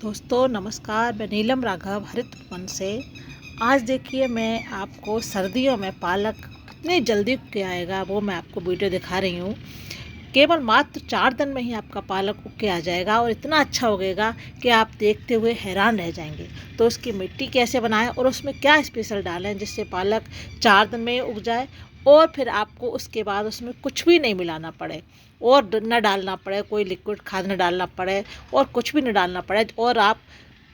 दोस्तों नमस्कार, मैं नीलम राघव हरित वन से। आज देखिए मैं आपको सर्दियों में पालक कितनी जल्दी उग के आएगा वो मैं आपको वीडियो दिखा रही हूँ। केवल मात्र 4 दिन में ही आपका पालक उग के आ जाएगा और इतना अच्छा उगेगा कि आप देखते हुए हैरान रह जाएंगे। तो उसकी मिट्टी कैसे बनाएं और उसमें क्या स्पेशल डालें जिससे पालक 4 दिन में ही उग जाए और फिर आपको उसके बाद उसमें कुछ भी नहीं मिलाना पड़े और न डालना पड़े, कोई लिक्विड खाद न डालना पड़े और कुछ भी न डालना पड़े, और आप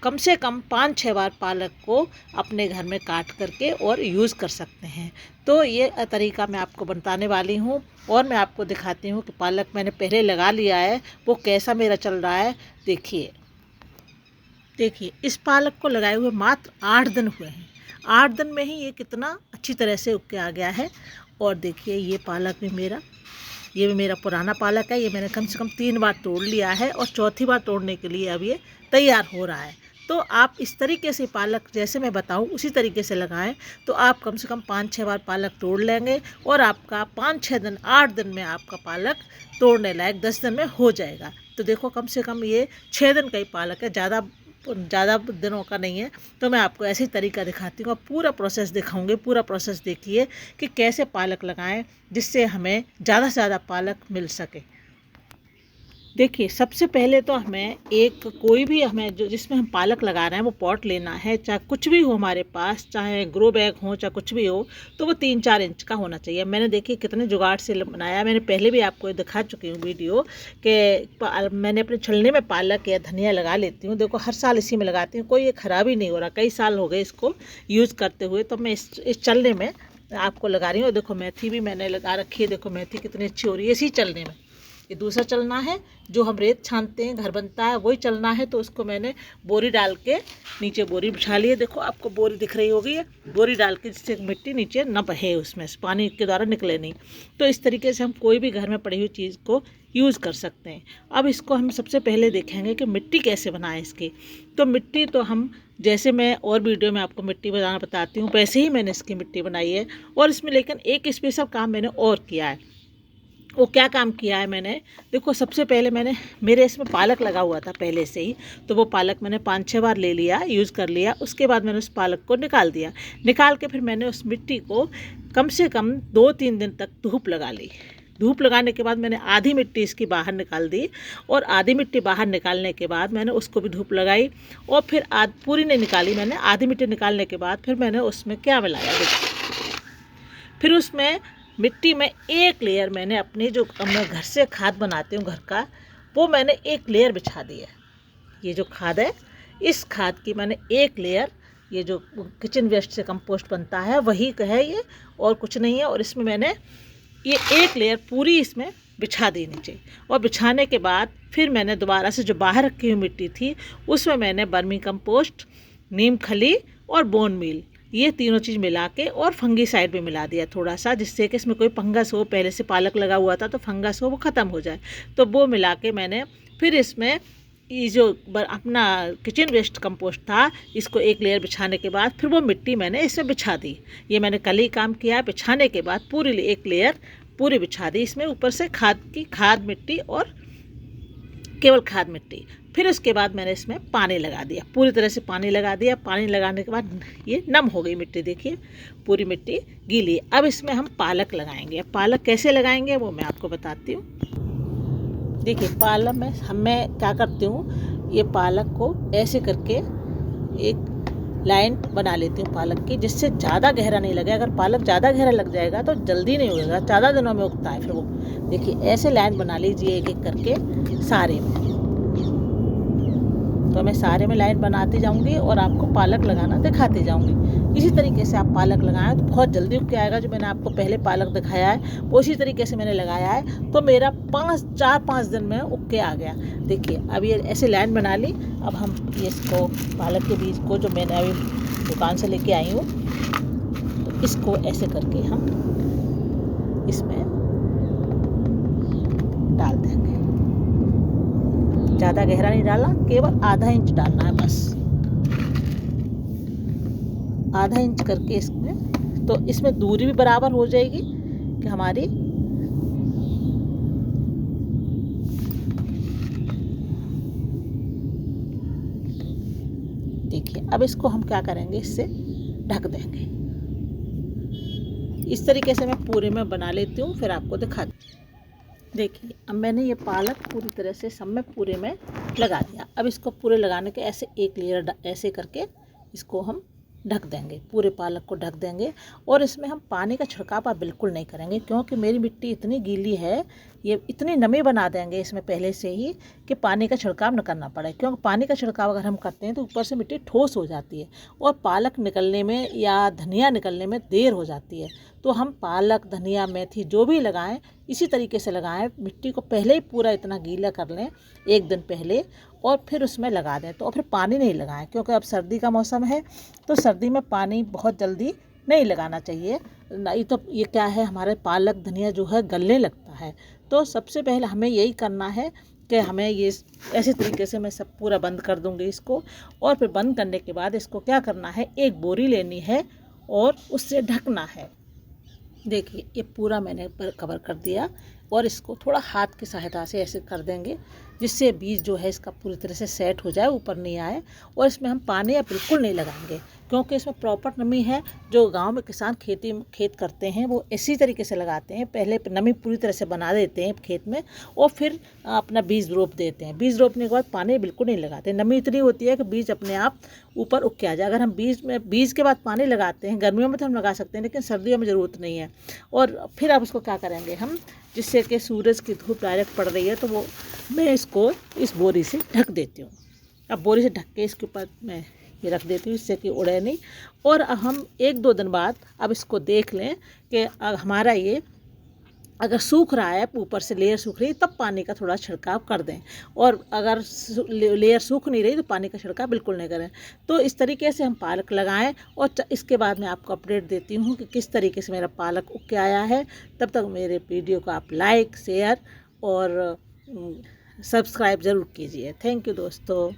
कम से कम 5-6 बार पालक को अपने घर में काट करके और यूज़ कर सकते हैं। तो ये तरीका मैं आपको बताने वाली हूँ और मैं आपको दिखाती हूँ कि पालक मैंने पहले लगा लिया है वो कैसा मेरा चल रहा है। देखिए इस पालक को लगाए हुए मात्र 8 दिन हुए हैं। 8 दिन में ही ये कितना अच्छी तरह से उग के आ गया है। और देखिए ये भी मेरा पुराना पालक है। ये मैंने कम से कम 3 बार तोड़ लिया है और चौथी बार तोड़ने के लिए अब ये तैयार हो रहा है। तो आप इस तरीके से पालक जैसे मैं बताऊं उसी तरीके से लगाएं तो आप कम से कम 5-6 बार पालक तोड़ लेंगे और आपका 5-6 दिन 8 दिन में आपका पालक तोड़ने लायक 10 दिन में हो जाएगा। तो देखो कम से कम ये 6 दिन का ही पालक है, ज़्यादा दिनों का नहीं है। तो मैं आपको ऐसे ही तरीका दिखाती हूँ और पूरा प्रोसेस दिखाऊंगी। पूरा प्रोसेस देखिए कि कैसे पालक लगाएं जिससे हमें ज़्यादा से ज़्यादा पालक मिल सके। देखिए सबसे पहले तो हमें जो जिसमें हम पालक लगा रहे हैं वो पॉट लेना है, चाहे कुछ भी हो हमारे पास, चाहे ग्रो बैग हो चाहे कुछ भी हो, तो वो 3-4 इंच का होना चाहिए। मैंने देखिए कितने जुगाड़ से बनाया। मैंने पहले भी आपको दिखा चुकी हूँ वीडियो कि मैंने अपने छलने में पालक या धनिया लगा लेती हूँ। देखो हर साल इसी में लगाती हूँ, कोई ये ख़राब ही नहीं हो रहा। कई साल हो गए इसको यूज़ करते हुए, तो मैं इस चलने में आपको लगा रही हूँ। देखो मेथी भी मैंने लगा रखी है, देखो मेथी कितनी अच्छी हो रही है इसी चलने में। ये दूसरा चलना है जो हम रेत छानते हैं, घर बनता है, वही चलना है। तो उसको मैंने बोरी डाल के नीचे बोरी बिछा ली है। देखो आपको बोरी दिख रही होगी, ये बोरी डाल के जिससे मिट्टी नीचे न बहे, उसमें से पानी के द्वारा निकले नहीं। तो इस तरीके से हम कोई भी घर में पड़ी हुई चीज़ को यूज़ कर सकते हैं। अब इसको हम सबसे पहले देखेंगे कि मिट्टी कैसे बनाएं इसकी। तो मिट्टी तो हम जैसे मैं और वीडियो में आपको मिट्टी बनाना बताती हूँ वैसे ही मैंने इसकी मिट्टी बनाई है। और इसमें लेकिन एक स्पेशल काम मैंने और किया है। वो क्या काम किया है मैंने, देखो सबसे पहले मेरे इसमें पालक लगा हुआ था पहले से ही, तो वो पालक मैंने 5-6 बार ले लिया, यूज़ कर लिया। उसके बाद मैंने उस पालक को निकाल दिया। निकाल के फिर मैंने उस मिट्टी को कम से कम 2-3 दिन तक धूप लगा ली। धूप लगाने के बाद मैंने आधी मिट्टी इसकी बाहर निकाल दी और आधी मिट्टी बाहर निकालने के बाद मैंने उसको भी धूप लगाई और फिर पूरी नहीं निकाली मैंने। आधी मिट्टी निकालने के बाद फिर मैंने उसमें क्या मिलाया, देखिए फिर उसमें मिट्टी में एक लेयर मैंने अपनी जो मैं घर से खाद बनाती हूँ घर का, वो मैंने एक लेयर बिछा दी है। ये जो खाद है इस खाद की मैंने एक लेयर, ये जो किचन वेस्ट से कंपोस्ट बनता है वही है ये, और कुछ नहीं है। और इसमें मैंने ये एक लेयर पूरी इसमें बिछा दी नीचे। और बिछाने के बाद फिर मैंने दोबारा से जो बाहर रखी हुई मिट्टी थी उसमें मैंने वर्मी कंपोस्ट, नीम खली और बोन मील, ये तीनों चीज़ मिला के और फंगीसाइड भी मिला दिया थोड़ा सा, जिससे कि इसमें कोई फंगस हो, पहले से पालक लगा हुआ था तो फंगस हो वो ख़त्म हो जाए। तो वो मिला के मैंने फिर इसमें ये जो अपना किचन वेस्ट कंपोस्ट था इसको एक लेयर बिछाने के बाद फिर वो मिट्टी मैंने इसमें बिछा दी। ये मैंने कल ही काम किया। बिछाने के बाद पूरी एक लेयर पूरी बिछा दी, इसमें ऊपर से खाद मिट्टी और केवल खाद मिट्टी। फिर उसके बाद मैंने इसमें पानी लगा दिया, पूरी तरह से पानी लगा दिया। पानी लगाने के बाद ये नम हो गई मिट्टी, देखिए पूरी मिट्टी गीली। अब इसमें हम पालक लगाएंगे। पालक कैसे लगाएंगे वो मैं आपको बताती हूँ। देखिए पालक में मैं क्या करती हूँ, ये पालक को ऐसे करके एक लाइन बना लेती हूँ पालक की, जिससे ज़्यादा गहरा नहीं लगे। अगर पालक ज़्यादा गहरा लग जाएगा तो जल्दी नहीं उगेगा, ज़्यादा दिनों में उगता है फिर वो। देखिए ऐसे लाइन बना लीजिए एक एक करके सारे में। तो मैं सारे में लाइन बनाती जाऊंगी और आपको पालक लगाना दिखाती जाऊंगी। इसी तरीके से आप पालक लगाएं तो बहुत जल्दी उग के आएगा। जो मैंने आपको पहले पालक दिखाया है वो इसी तरीके से मैंने लगाया है, तो मेरा 4-5 दिन में उग के आ गया। देखिए अब ये ऐसे लाइन बना ली। अब हम इसको पालक के बीज को जो मैंने अभी दुकान से लेके आई हूँ, तो इसको ऐसे करके हम इसमें डाल देंगे। ज़्यादा गहरा नहीं डालना, केवल आधा इंच डालना है बस, आधा इंच करके इसमें। तो इसमें दूरी भी बराबर हो जाएगी कि हमारी देखिए अब इसको हम क्या करेंगे, इससे ढक देंगे। इस तरीके से मैं पूरे में बना लेती हूँ, फिर आपको दिखाती हूँ। देखिए अब मैंने ये पालक पूरी तरह से सब में पूरे में लगा दिया। अब इसको पूरे लगाने के ऐसे एक लेयर ऐसे करके इसको हम ढक देंगे, पूरे पालक को ढक देंगे। और इसमें हम पानी का छिड़काव आप बिल्कुल नहीं करेंगे, क्योंकि मेरी मिट्टी इतनी गीली है, ये इतनी नमी बना देंगे इसमें पहले से ही कि पानी का छिड़काव न करना पड़े। क्योंकि पानी का छिड़काव अगर हम करते हैं तो ऊपर से मिट्टी ठोस हो जाती है और पालक निकलने में या धनिया निकलने में देर हो जाती है। तो हम पालक, धनिया, मेथी जो भी लगाएं इसी तरीके से लगाएं। मिट्टी को पहले ही पूरा इतना गीला कर लें एक दिन पहले, और फिर उसमें लगा दें। तो और फिर पानी नहीं लगाएं, क्योंकि अब सर्दी का मौसम है, तो सर्दी में पानी बहुत जल्दी नहीं लगाना चाहिए, नहीं तो ये क्या है, हमारे पालक धनिया जो है गलने लगता है। तो सबसे पहले हमें यही करना है कि हमें ये ऐसे तरीके से मैं सब पूरा बंद कर दूंगी इसको। और फिर बंद करने के बाद इसको क्या करना है, एक बोरी लेनी है और उससे ढकना है। देखिए ये पूरा मैंने कवर कर दिया, और इसको थोड़ा हाथ की सहायता से ऐसे कर देंगे, जिससे बीज जो है इसका पूरी तरह से सेट हो जाए, ऊपर नहीं आए। और इसमें हम पानी या बिल्कुल नहीं लगाएंगे, क्योंकि इसमें प्रॉपर नमी है। जो गांव में किसान खेत करते हैं वो इसी तरीके से लगाते हैं, पहले नमी पूरी तरह से बना देते हैं खेत में और फिर अपना बीज रोप देते हैं। बीज रोपने के बाद पानी बिल्कुल नहीं लगाते, नमी इतनी होती है कि बीज अपने आप ऊपर उग के आ जाए। अगर हम बीज के बाद पानी लगाते हैं, गर्मियों में तो हम लगा सकते हैं, लेकिन सर्दियों में ज़रूरत नहीं है। और फिर अब उसको क्या करेंगे हम, जिससे कि सूरज की धूप डायरेक्ट पड़ रही है, तो वो मैं इसको इस बोरी से ढक देती हूँ। अब बोरी से ढक के इसके ऊपर मैं ये रख देती हूँ, इससे कि उड़े नहीं। और अब हम 1-2 दिन बाद अब इसको देख लें कि हमारा ये अगर सूख रहा है, ऊपर से लेयर सूख रही है, तब पानी का थोड़ा छिड़काव कर दें। और अगर लेयर सूख नहीं रही तो पानी का छिड़काव बिल्कुल नहीं करें। तो इस तरीके से हम पालक लगाएं, और इसके बाद मैं आपको अपडेट देती हूँ कि किस तरीके से मेरा पालक उग के आया है। तब तक मेरे वीडियो को आप लाइक, शेयर और सब्सक्राइब ज़रूर कीजिए। थैंक यू दोस्तों।